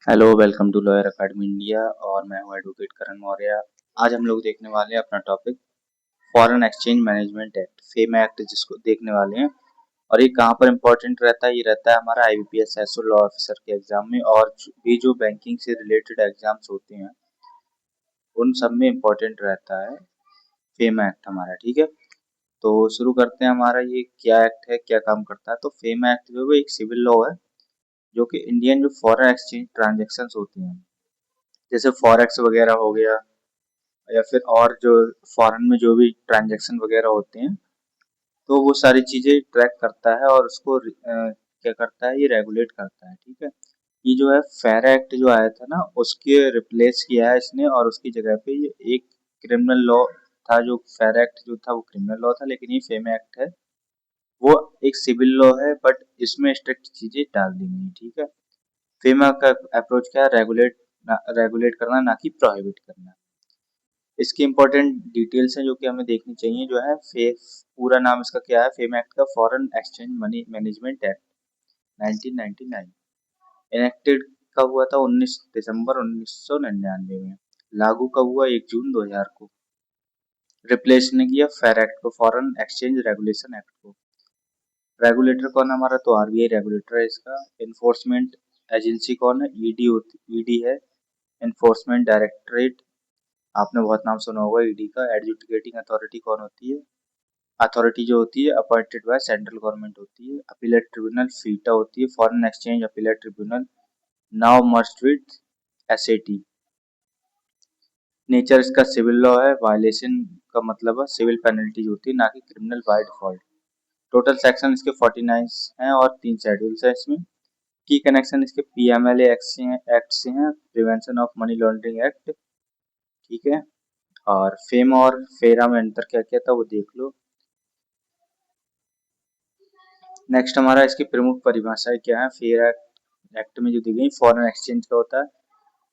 Hello, welcome to lawyer academy India और मैं हूं एडवोकेट करण मौर्य। आज हम लोग देखने वाले हैं अपना topic foreign exchange management act, fame act, जिसको देखने वाले हैं। और ये कहाँ पर इम्पोर्टेंट रहता है? ये रहता है हमारा आईबीपीएस एसओ लॉ ऑफिसर के एग्जाम में, और भी जो बैंकिंग से रिलेटेड एग्जाम्स होते हैं उन सब में इम्पोर्टेंट रहता है फेम एक्ट हमारा। ठीक है, तो शुरू करते हैं। हमारा ये क्या एक्ट है, क्या काम करता है? तो फेम एक्ट जो है एक सिविल लॉ है जो कि इंडियन जो फॉरेन एक्सचेंज ट्रांजेक्शन होती हैं, जैसे फॉरेक्स वगैरह हो गया, या फिर और जो फॉरेन में जो भी ट्रांजैक्शन वगैरह होते हैं, तो वो सारी चीजें ट्रैक करता है और उसको क्या करता है, ये रेगुलेट करता है। ठीक है, ये जो है फेरा एक्ट जो आया था ना, उसके रिप्लेस किया है इसने, और उसकी जगह पे ये एक क्रिमिनल लॉ था। जो फेरा एक्ट जो था वो क्रिमिनल लॉ था, लेकिन ये फेम एक्ट है वो एक सिविल लॉ है, बट इसमें स्ट्रिक्ट चीजें डाल दी गई। ठीक है, फेमा का अप्रोच क्या है? रेगुलेट करना, ना कि प्रोहिबिट करना। इसकी इम्पोर्टेंट डिटेल्स हैं जो कि हमें देखनी चाहिए। जो है पूरा नाम इसका क्या है? फेम एक्ट का foreign exchange money management act 1999 enacted कब हुआ था? 19 दिसंबर 1999 में। लागू कब हुआ? 1 जून 2000 को। रिप्लेस ने किया फेर एक्ट को, फॉरेन एक्सचेंज रेगुलेशन एक्ट को। रेगुलेटर कौन है हमारा? तो आरबीआई रेगुलेटर है इसका। इन्फोर्समेंट एजेंसी कौन है? ईडी होती, ईडी है, इन्फोर्समेंट डायरेक्टरेट। आपने बहुत नाम सुना होगा ईडी का। एडजुडिकेटिंग अथॉरिटी कौन होती है? अथॉरिटी जो होती है अपॉइंटेड बाय सेंट्रल गवर्नमेंट होती है। अपीलेट ट्रिब्यूनल फीटा होती है, foreign exchange appellate tribunal, now merged with SAT. Nature इसका सिविल लॉ है। वायलेशन का मतलब है सिविल पेनल्टीज होती है, ना कि criminal by default. Total section इसके 49 हैं और 3 शेड्यूल्स हैं इसमें। की कनेक्शन इसके पीएमएलए एक्ट से हैं, prevention of money laundering act. ठीक है, और फेम और फेरा में अंतर क्या क्या था वो देख लो। नेक्स्ट हमारा इसकी प्रमुख परिभाषाएं क्या है? फेयर एक्ट में जो दी गई, फॉरेन एक्सचेंज का होता है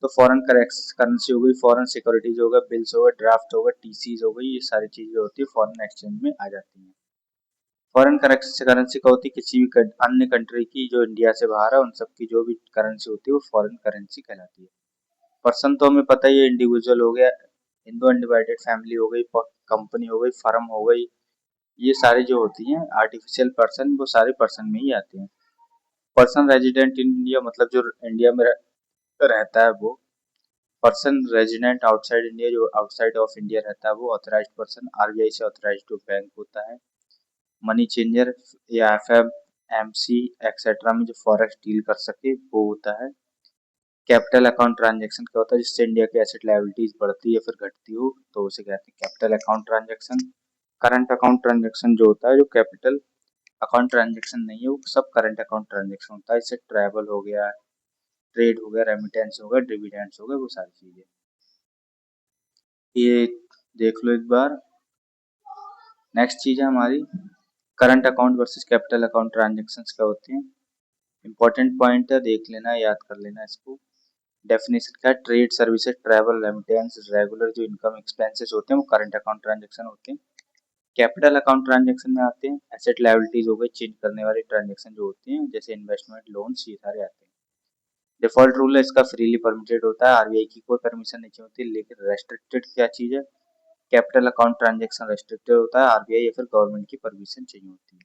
तो फॉरेन करेंसी हो गई, फॉरेन सिक्योरिटीज होगा, बिल्स होगा, ड्राफ्ट होगा, टीसीज हो गई, ये सारी चीजें होती है फॉरेन एक्सचेंज में आ जाती हैं। फॉरेन करेंसी का होती है किसी भी अन्य कंट्री की जो इंडिया से बाहर है, उन सब की जो भी करेंसी होती है वो फॉरेन करेंसी कहलाती है। पर्सन तो हमें पता ही है, इंडिविजुअल हो गया, हिंदू अनडिवाइडेड फैमिली हो गई, कंपनी हो गई, फर्म हो गई, ये सारी जो होती हैं आर्टिफिशियल पर्सन, वो सारे पर्सन में ही आते हैं। पर्सन रेजिडेंट इन इंडिया मतलब जो इंडिया में रहता है वो। पर्सन रेजिडेंट आउटसाइड इंडिया, जो आउटसाइड ऑफ इंडिया रहता है वो ऑथराइज्ड पर्सन, आरबीआई से ऑथराइज्ड बैंक होता है। मनी चेंजर या एफएम, एमसी एक्सेट्रा में जो फॉरेक्स डील कर सके वो होता है। कैपिटल अकाउंट ट्रांजैक्शन क्या होता है? जिससे इंडिया की एसेट लायबिलिटीज बढ़ती है फिर घटती हो, तो उसे कहते हैं capital account transaction. Current account transaction जो होता है, जो कैपिटल अकाउंट ट्रांजैक्शन नहीं है, वो सब करंट अकाउंट ट्रांजैक्शन होता है। इससे ट्रैवल हो गया, ट्रेड हो गया, रेमिटेंस हो गया, डिविडेंड्स हो गए, वो सारी चीजें ये देख लो एक बार। नेक्स्ट चीज है हमारी current account versus capital account transactions क्या होते हैं? इंपॉर्टेंट पॉइंट है, देख लेना, याद कर लेना इसको। डेफिनेशन क्या है? Trade, services, travel, remittance, regular जो इनकम एक्सपेंसेस होते हैं वो करंट अकाउंट ट्रांजैक्शन होते हैं। कैपिटल अकाउंट ट्रांजैक्शन में आते हैं एसेट लायबिलिटीज हो गई, चेंज करने वाले ट्रांजैक्शन जो होते हैं, जैसे इन्वेस्टमेंट, लोन्स, ये सारे आते हैं। डिफॉल्ट रूल है इसका, फ्रीली परमिटेड होता है, आरबीआई की कोई परमिशन नहीं चाहिए होती। लेकिन रेस्ट्रिक्टेड क्या चीज है? कैपिटल अकाउंट ट्रांजैक्शन रेस्ट्रिक्टेड होता है, आरबीआई या फिर गवर्नमेंट की परमिशन चाहिए होती है।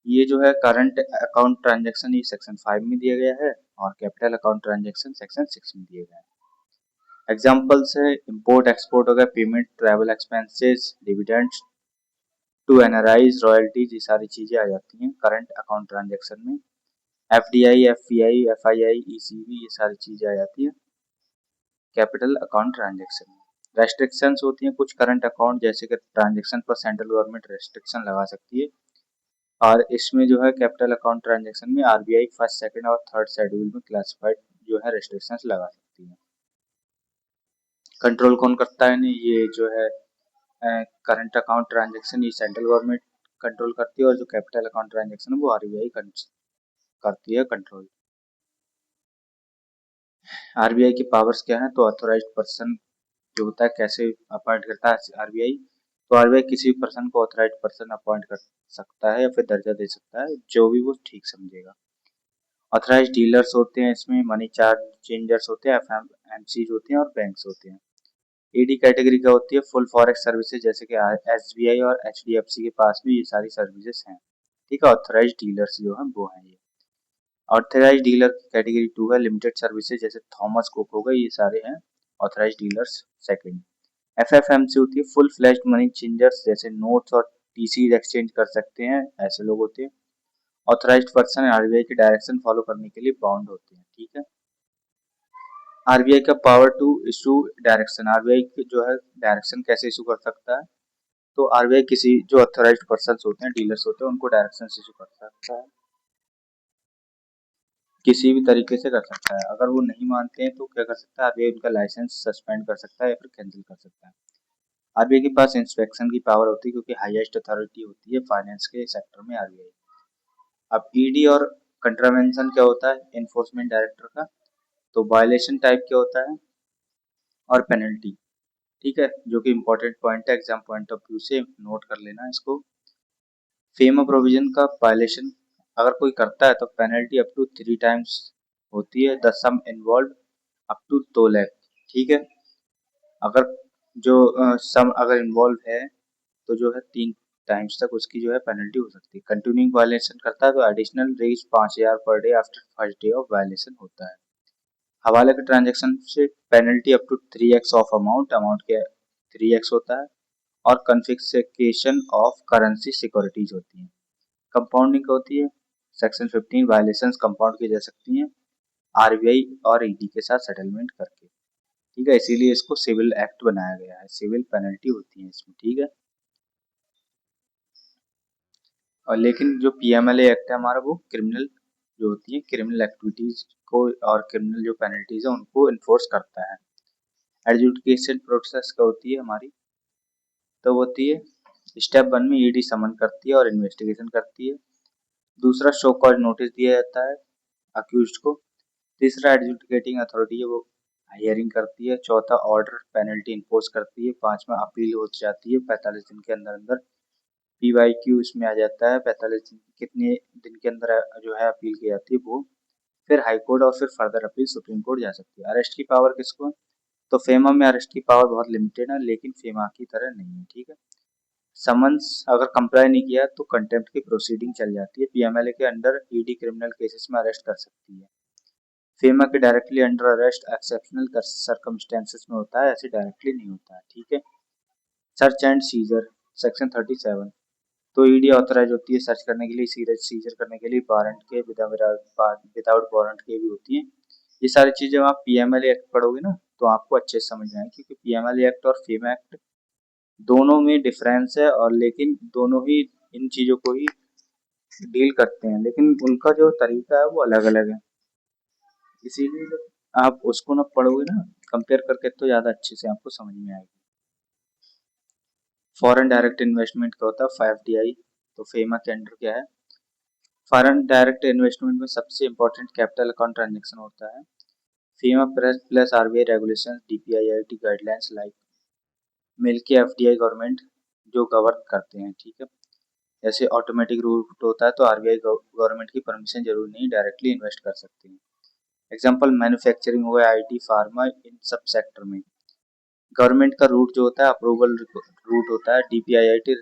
ये जो है करंट अकाउंट ट्रांजैक्शन, ये सेक्शन 5 में दिया गया है, और कैपिटल अकाउंट ट्रांजैक्शन सेक्शन 6 में दिया गया है। एग्जाम्पल्स है इंपोर्ट एक्सपोर्ट हो गया, payment, travel expenses, dividends to NRIs, royalties, ये सारी चीजें आ जाती हैं करंट अकाउंट ट्रांजैक्शन में। एफडीआई, एफपीआई, एफआईआई, ईसीबी, ये सारी चीजें आ जाती है कैपिटल अकाउंट ट्रांजैक्शन में। रेस्ट्रिक्शंस होती हैं कुछ करंट अकाउंट, जैसे कि ट्रांजैक्शन पर सेंट्रल गवर्नमेंट रेस्ट्रिक्शन लगा सकती है, और इसमें जो है कैपिटल अकाउंट ट्रांजैक्शन में आरबीआई फर्स्ट, सेकंड और थर्ड शेड्यूल में क्लासिफाइड जो है रेस्ट्रिक्शंस लगा सकती है। कंट्रोल कौन करता है? नहीं, ये जो है करंट अकाउंट ट्रांजैक्शन ये सेंट्रल गवर्नमेंट कंट्रोल करती है, और जो कैपिटल अकाउंट ट्रांजैक्शन है वो आरबीआई करती है कंट्रोल। आरबीआई की पावर्स क्या है? तो ऑथोराइज्ड पर्सन जो होता है, कैसे अपॉइंट करता है आरबीआई? तो आरबीआई किसी भी पर्सन को ऑथराइज्ड पर्सन अपॉइंट कर सकता है या फिर दर्जा दे सकता है, जो भी वो ठीक समझेगा। ऑथराइज डीलर्स होते हैं, इसमें मनी चार्ज चेंजर्स होते हैं, एफएमसीज होते हैं और बैंक्स होते हैं। ईडी कैटेगरी क्या होती है? फुल फॉरेक्स सर्विसेज, जैसे कि एसबीआई और एचडीएफसी के पास में ये सारी सर्विसेज हैं। ठीक है, ऑथराइज डीलर्स जो है वो हैं ये। ऑथराइज डीलर की कैटेगरी 2 है लिमिटेड सर्विसेज, जैसे थॉमस कुक हो गए, ये सारे हैं ऑथराइज डीलर्स सेकंड। एफएफएमसी होती है फुल फ्लैश्ड मनी चेंजर्स, जैसे नोट्स और टीसी एक्सचेंज कर सकते हैं, ऐसे लोग होते हैं। ऑथराइज्ड पर्सन आरबीआई के डायरेक्शन फॉलो करने के लिए बाउंड होते हैं। ठीक है, आरबीआई का power to issue direction, RBI जो है डायरेक्शन कैसे इशू कर सकता है? तो आरबीआई किसी जो ऑथराइज्ड पर्सन होते हैं, डीलर्स होते हैं, उनको डायरेक्शन इशू कर सकता है, किसी भी तरीके से कर सकता है। अगर वो नहीं मानते हैं तो क्या कर सकता है? आरबीआई उनका लाइसेंस सस्पेंड कर सकता है या फिर कैंसिल कर सकता है। आरबीआई के पास इंस्पेक्शन की पावर होती है, क्योंकि हाईएस्ट अथॉरिटी होती है फाइनेंस के सेक्टर में आरबीआई। अब ईडी और कंट्रावेंशन क्या होता है? एनफोर्समेंट डायरेक्टर का। तो वायलेशन टाइप क्या होता है और पेनल्टी। ठीक है, जो कि इंपॉर्टेंट पॉइंट है, एग्जाम पॉइंट ऑफ व्यू से नोट कर लेना इसको। फेमा प्रोविजन का वायलेशन अगर कोई करता है तो पेनल्टी अप टू 3 टाइम्स होती है the sum involve up to 2 lakh. ठीक है, अगर जो सम अगर इन्वॉल्व है तो जो है 3 टाइम्स तक उसकी जो है पेनल्टी हो सकती है। कंटिन्यूइंग वायलेशन करता है तो एडिशनल रेज 5,000 per day after first day of violation होता है। हवाले के ट्रांजेक्शन से penalty up to 3x of amount के 3x होता है। और कन्फिस्केशन ऑफ करेंसी सिक्योरिटीज होती है। कंपाउंडिंग होती है सेक्शन 15, वायलेशंस कंपाउंड की जा सकती हैं आरबीआई और ईडी के साथ सेटलमेंट करके। ठीक है, इसीलिए इसको सिविल एक्ट बनाया गया है, सिविल पेनल्टी होती है इसमें। ठीक है, और लेकिन जो पीएमएलए एक्ट है हमारा, वो क्रिमिनल जो होती है क्रिमिनल एक्टिविटीज को और क्रिमिनल जो पेनल्टीज है उनको इन्फोर्स करता है। एडजुडिकेशन प्रोसेस क्या होती है हमारी? तो होती है स्टेप 1 में ईडी समन करती है और इन्वेस्टिगेशन करती है। दूसरा शो कॉज नोटिस दिया जाता है अक्यूज्ड को। तीसरा एडजुडिकेटिंग अथॉरिटी है वो हियरिंग करती है। चौथा ऑर्डर पेनल्टी इम्पोज करती है। पांचवा अपील हो जाती है 45 दिन के अंदर अंदर। पीवाईक्यू इसमें आ जाता है 45 दिन, कितने दिन के अंदर जो है अपील की जाती है वो। फिर हाई कोर्ट और फिर फर्दर अपील सुप्रीम कोर्ट जा सकती है। अरेस्ट की पावर किसको है? तो फेमा में अरेस्ट की पावर बहुत लिमिटेड है, लेकिन फेमा की तरह नहीं है। ठीक है, समन्स अगर कंप्लाई नहीं किया तो कंटेम्प्ट की प्रोसीडिंग चल जाती है। पीएमएलए के अंडर ईडी क्रिमिनल केसेस में अरेस्ट कर सकती है। फेमा के directly under arrest exceptional circumstances में होता है, ऐसे डायरेक्टली नहीं होता है। ठीक है, सर्च एंड सीजर सेक्शन 37। तो ईडी ऑथराइज होती है सर्च करने के लिए, सीजर करने के लिए, वारंट के विदाउट वारंट के भी होती है। ये सारी चीजें आप पीएमएलए एक्ट पढ़ोगे ना तो आपको अच्छे से समझ में आएगी, क्योंकि पीएमएलए एक्ट और फेमा एक्ट दोनों में डिफरेंस है, और लेकिन दोनों ही इन चीजों को ही डील करते हैं, लेकिन उनका जो तरीका है वो अलग अलग है। इसीलिए जब आप उसको ना पढ़ोगे ना कंपेयर करके तो ज्यादा अच्छे से आपको समझ में आएगी। फॉरेन डायरेक्ट इन्वेस्टमेंट क्या होता है? 5DI। तो फेमा के अंडर क्या है? फॉरेन डायरेक्ट इन्वेस्टमेंट में सबसे इंपॉर्टेंट कैपिटल अकाउंट ट्रांजेक्शन होता है। FEMA plus RBI regulation, DPIIT guidelines like मिल के एफडीआई गवर्नमेंट जो गवर्न करते हैं। ठीक है, जैसे ऑटोमेटिक रूट होता है तो आरबीआई गवर्नमेंट की परमिशन जरूरी नहीं, डायरेक्टली इन्वेस्ट कर सकते हैं। एग्जांपल मैन्युफैक्चरिंग हुआ, आईटी, फार्मा, इन सब सेक्टर में गवर्नमेंट का रूट जो होता है अप्रूवल रूट होता है। डीपीआईआईटी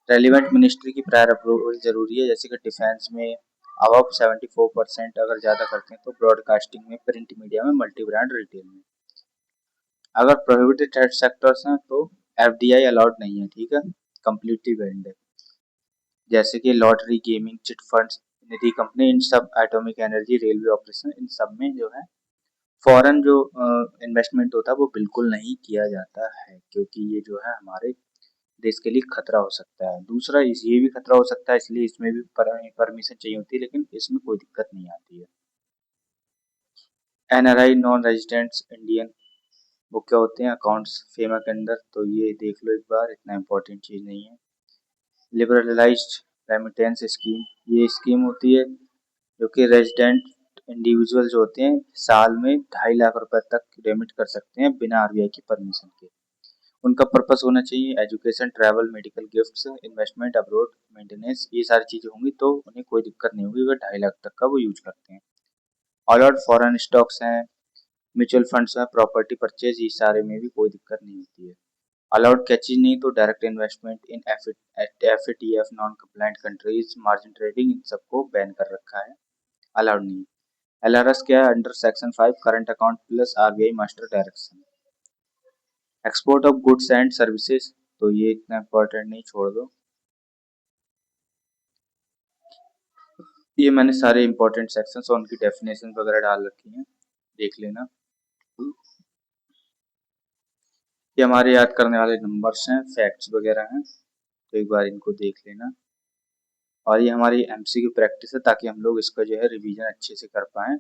रेलिवेंट मिनिस्ट्री की प्रायर अप्रूवल जरूरी है, जैसे कि डिफेंस में अब 74% अगर ज्यादा करते हैं, तो ब्रॉडकास्टिंग में, प्रिंट मीडिया में, मल्टी ब्रांड रिटेल में। अगर प्रोहिबिटेड सेक्टर्स हैं तो एफडीआई अलाउड नहीं है। ठीक है, कंप्लीटली बैंड है, जैसे कि लॉटरी, गेमिंग, चिट फंड्स, निधि कंपनी, इन सब, एटॉमिक एनर्जी, रेलवे ऑपरेशन, इन सब में जो है फॉरेन जो इन्वेस्टमेंट होता है वो बिल्कुल नहीं किया जाता है, क्योंकि ये जो है हमारे देश के लिए खतरा हो सकता है। दूसरा ये भी खतरा हो सकता है, इसलिए इसमें भी परमिशन चाहिए होती है, लेकिन इसमें कोई दिक्कत नहीं आती है। एनआरआई, नॉन रेजिडेंट्स इंडियन, वो क्या होते हैं अकाउंट्स फेमा के अंदर, तो ये देख लो एक बार, इतना इम्पोर्टेंट चीज नहीं है। लिबरलाइज्ड रेमिटेंस स्कीम, ये स्कीम होती है जो कि रेजिडेंट इंडिविजुअल जो होते हैं साल में 2.5 लाख रुपए तक रेमिट कर सकते हैं बिना आरबीआई की परमिशन के। उनका पर्पस होना चाहिए education, travel, medical, gifts, investment, abroad, maintenance, ये सारी चीजें होंगी तो उन्हें कोई दिक्कत नहीं होगी अगर 2.5 लाख तक का वो यूज करते हैं। ऑल आउट फॉरेन स्टॉक्स हैं, म्यूचुअल फंड्स हैं, प्रॉपर्टी परचेज, ये सारे में भी कोई दिक्कत नहीं होती है। अलाउड क्या चीज नहीं तो direct investment in FATF, non compliant countries, margin trading, इन सबको बैन कर रखा है, अलाउड नहीं। एलआरएस क्या है? Under section 5 current account plus RBI master direction. Export of goods and services, तो ये इतना इम्पोर्टेंट नहीं, छोड़ दो। ये मैंने सारे इम्पोर्टेंट सेक्शंस और उनकी डेफिनेशन वगैरह डाल रखी हैं, देख लेना। ये हमारे याद करने वाले नंबर्स हैं, फैक्ट्स वगैरह हैं, तो एक बार इनको देख लेना। और ये हमारी एमसीक्यू प्रैक्टिस है ताकि हम लोग इसका जो है रिवीजन अच्छे से कर पाएँ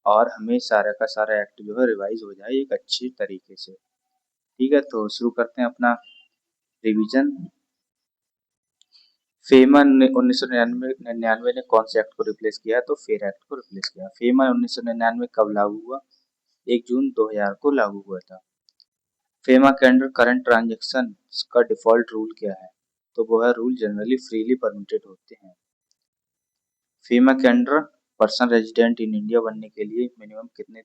और हमें सारा का सारा एक्ट जो है रिवाइज हो जाए एक अच्छी तरीके से। ठीक है, तो शुरू करते हैं अपना रिवीजन। फेमा 1999 ने कौन से एक्ट को रिप्लेस किया? तो फेयर एक्ट को रिप्लेस किया। फेमा 1999 कब लागू हुआ? 1 जून 2000 को लागू हुआ था। फेमा के अंडर करंट ट्रांजेक्शन का डिफॉल्ट रूल क्या है? तो वो है रूल जनरली फ्रीली परमिटेड होते हैं। फेमा के under person resident in India बनने के लिए मिनिमम कितने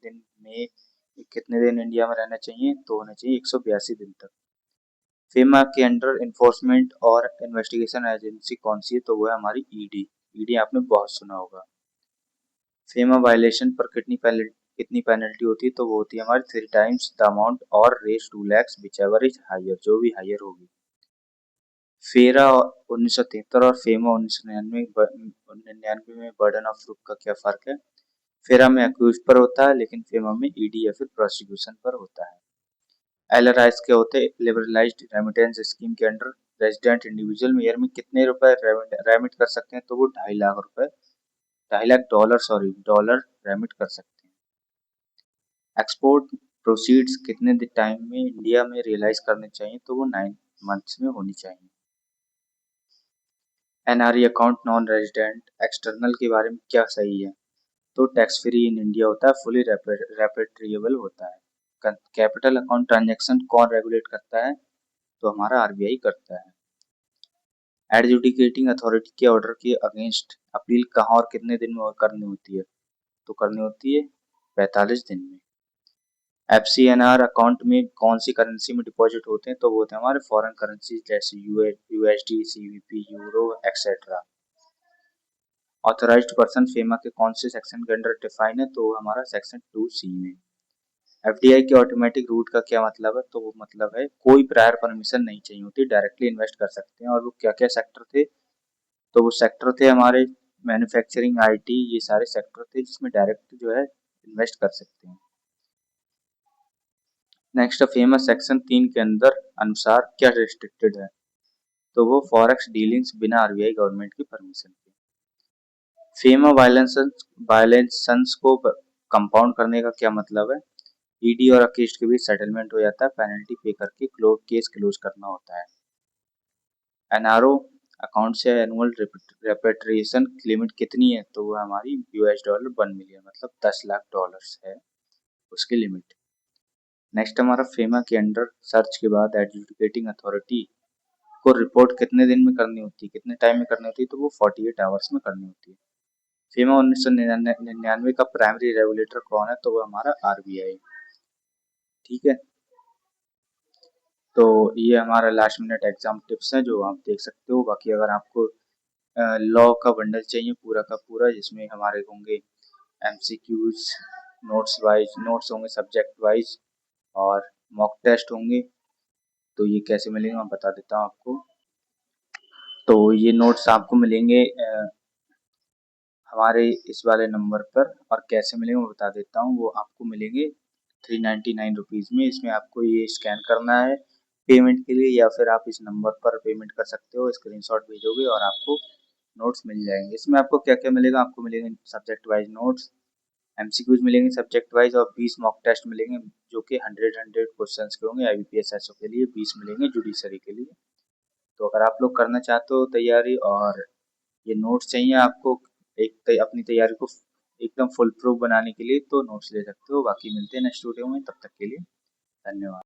दिन इंडिया में रहना चाहिए? तो होना चाहिए 182 दिन तक। फेमा के अंडर इन्फोर्समेंट और इन्वेस्टिगेशन एजेंसी कौन सी है? तो वो है हमारी ईडी। ईडी आपने बहुत सुना होगा। फेमा वायलेशन पर कितनी पेनल्टी होती है? तो वो होती है हमारी 3 टाइम्स द अमाउंट और रेस 2 lakhs whichever is हायर, जो भी हायर होगी। फेरा 1973 और फेमा 1999 में बर्डन ऑफ प्रूफ का क्या फर्क है? फेरा में अक्यूज पर होता है लेकिन फेमा में ईडी या फिर प्रोसिक्यूशन पर होता है। एलआरआईस क्या होते हैं? लिबरलाइज्ड रेमिटेंस स्कीम के अंडर रेजिडेंट इंडिविजुअल ईयर में कितने रुपए रेमिट कर सकते हैं? तो वो 2.5 लाख रुपए, 2.5 lakh dollar, sorry dollar remit कर सकते हैं। एक्सपोर्ट प्रोसीड्स कितने टाइम में इंडिया में रियलाइज करने चाहिए? तो वो 9 मंथ्स में होनी चाहिए। NRE account non resident external के बारे में क्या सही है? तो टैक्स फ्री इन इंडिया होता है, फुली रेपेट्रिएबल होता है। कैपिटल अकाउंट ट्रांजैक्शन कौन रेगुलेट करता है? तो हमारा आरबीआई करता है। एडजुडिकेटिंग अथॉरिटी के ऑर्डर के अगेंस्ट अपील कहाँ और कितने दिन में करनी होती है? तो करनी होती है 45 दिन में। एफसीएनआर अकाउंट में कौन सी करेंसी में डिपॉजिट होते हैं? तो वो होते हैं हमारे फॉरेन करेंसी जैसे USD, CVP, euro etcetera. Authorised person FEMA के कौन से सेक्शन के अंडर डिफाइन है? तो हमारा सेक्शन 2C में। एफडीआई के ऑटोमेटिक रूट का क्या मतलब है? तो वो मतलब है कोई प्रायर परमिशन नहीं चाहिए होती, डायरेक्टली इन्वेस्ट कर सकते हैं। और वो क्या क्या सेक्टर थे? तो वो सेक्टर थे हमारे मैन्युफैक्चरिंग, आईटी, ये सारे सेक्टर थे जिसमें डायरेक्ट जो है इन्वेस्ट कर सकते हैं। नेक्स्ट फेमस सेक्शन 3 के अंदर अनुसार क्या रिस्ट्रिक्टेड है? तो वो फॉरेक्स डीलिंग्स बिना आरबीआई गवर्नमेंट की परमिशन के। फेमा वायलेंस को कंपाउंड करने का क्या मतलब है? ईडी और अकेस्ट के बीच सेटलमेंट हो जाता है, पेनल्टी पे करके केस क्लोज करना होता है। एनआरओ अकाउंट से एनुअल रेपेट्रिएशन लिमिट कितनी है? तो वो हमारी $1 मिलियन, मतलब 10 लाख डॉलर्स है उसकी लिमिट। नेक्स्ट हमारा फेमा के अंडर सर्च के बाद एडजुडिकेटिंग अथॉरिटी को रिपोर्ट कितने दिन में करनी होती है, कितने टाइम में करनी होती है? तो वो 48 आवर्स में करनी होती है। फेमा 1999 का प्राइमरी रेगुलेटर कौन है? तो वो हमारा आरबीआई। ठीक है, तो ये हमारा लास्ट मिनट एग्जाम टिप्स है जो आप देख सकते हो। बाकी अगर आपको लॉ का बंडल चाहिए पूरा का पूरा, जिसमें हमारे होंगे एमसीक्यूज, नोट्स होंगे सब्जेक्ट वाइज और मॉक टेस्ट होंगे, तो ये कैसे मिलेंगे मैं बता देता हूँ आपको। तो ये नोट्स आपको मिलेंगे हमारे इस वाले नंबर पर, और कैसे मिलेंगे मैं बता देता हूँ। वो आपको मिलेंगे 399 रुपीज़ में। इसमें आपको ये स्कैन करना है पेमेंट के लिए, या फिर आप इस नंबर पर पेमेंट कर सकते हो, स्क्रीनशॉट भेजोगे और आपको नोट्स मिल जाएंगे। इसमें आपको क्या क्या मिलेगा? आपको मिलेंगे सब्जेक्ट वाइज नोट्स, एमसीक्यूज मिलेंगे सब्जेक्ट वाइज, और 20 मॉक टेस्ट मिलेंगे जो कि 100 क्वेश्चंस के होंगे। आईबीपीएस एसओ के लिए 20 मिलेंगे, जुडिशरी के लिए। तो अगर आप लोग करना चाहते हो तैयारी और ये नोट्स चाहिए आपको अपनी तैयारी को एकदम फुल प्रूफ बनाने के लिए, तो नोट्स ले सकते हो। बाकी मिलते हैं नेक्स्ट वीडियो में, तब तक के लिए धन्यवाद।